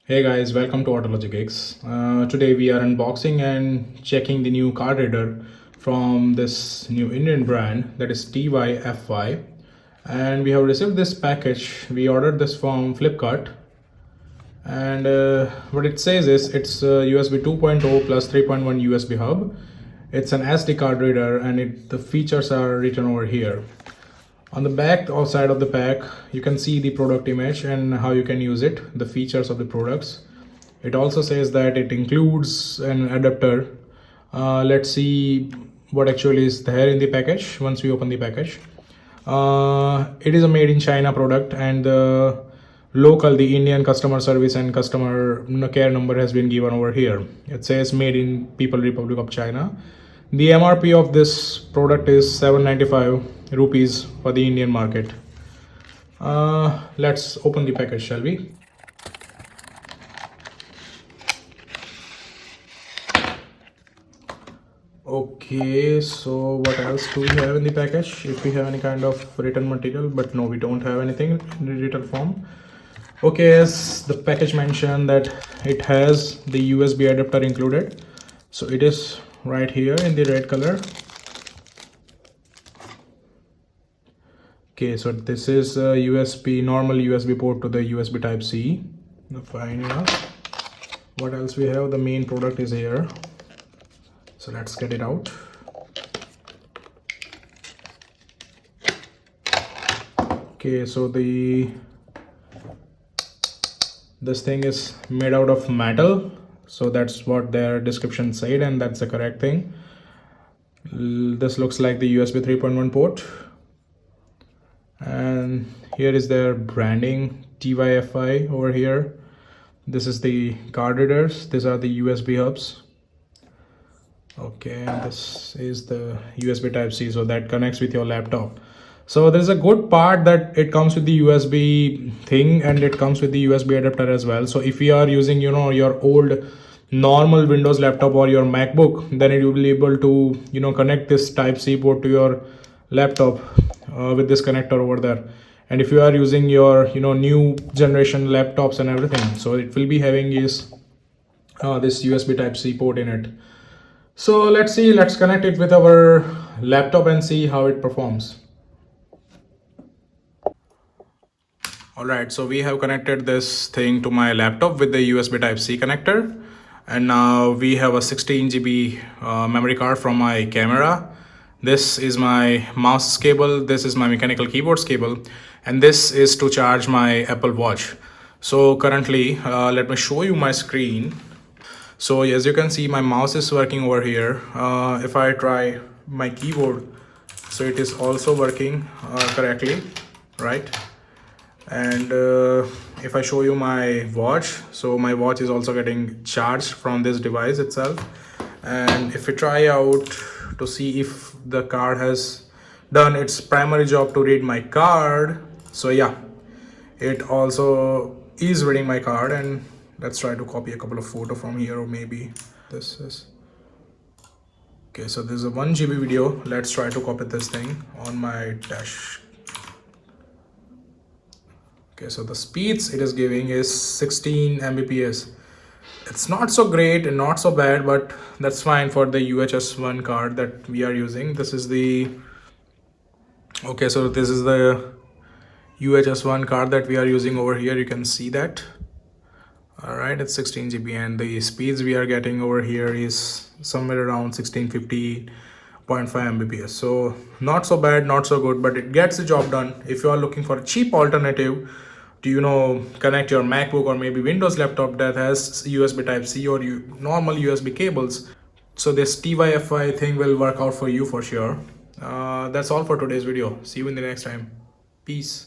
Hey guys, welcome to Autology Gigs. Today we are unboxing and checking the new card reader from this new Indian brand, that is Tyfy F5. And we have received this package. We ordered this from Flipkart. And what it says is it's USB 2.0 plus 3.1 USB hub. It's an SD card reader and the features are written over here. On the back or side of the pack, you can see the product image and how you can use it, the features of the products. It also says that it includes an adapter. Let's see what actually is there in the package once we open the package. It is a made in China product, and the Indian customer service and customer care number has been given over here. It says made in People Republic of China. The MRP of this product is 795 rupees for the Indian market. Let's open the package, shall we? Okay, so what else do we have in the package? If we have any kind of written material, but no, we don't have anything in the written form. Okay, as the package mentioned that it has the USB adapter included, so it is right here in the red color. Okay, so this is a normal USB port to the USB type C. Fine enough. What else we have? The main product is here, so let's get it out. Okay, so this thing is made out of metal, so that's what their description said, and that's the correct thing. This looks like the USB 3.1 port, and here is their branding, Tyfy F5 over here. This is the card readers. These are the USB hubs. Okay, and this is the USB type C, so that connects with your laptop. So there's a good part that it comes with the USB thing, and it comes with the USB adapter as well. So if you are using your old normal Windows laptop or your MacBook, then it will be able to connect this type C port to your laptop with this connector over there. And if you are using your new generation laptops and everything, so it will be having this USB type C port in it. So let's connect it with our laptop and see how it performs. Alright, so we have connected this thing to my laptop with the USB type C connector, and now we have a 16 GB memory card from my camera. This is my mouse cable, this is my mechanical keyboards cable, and this is to charge my Apple Watch. So currently, let me show you my screen. So as you can see, my mouse is working over here. If I try my keyboard, so it is also working correctly, right? And if I show you my watch, so my watch is also getting charged from this device itself. And if we try out to see if the card has done its primary job to read my card, so yeah, it also is reading my card. And let's try to copy a couple of photos from here, or maybe this is okay. So this is a 1 GB video. Let's try to copy this thing on my dash. Okay, so the speeds it is giving is 16 Mbps. It's not so great and not so bad, but that's fine for the UHS-1 card that we are using. This is the UHS-1 card that we are using over here. You can see that. All right, it's 16 GB, and the speeds we are getting over here is somewhere around 1650.5 Mbps. So not so bad, not so good, but it gets the job done. If you are looking for a cheap alternative to connect your MacBook or maybe Windows laptop that has USB type C or normal USB cables, so this Tyfy F5 thing will work out for you for sure. That's all for today's video. See you in the next time. Peace.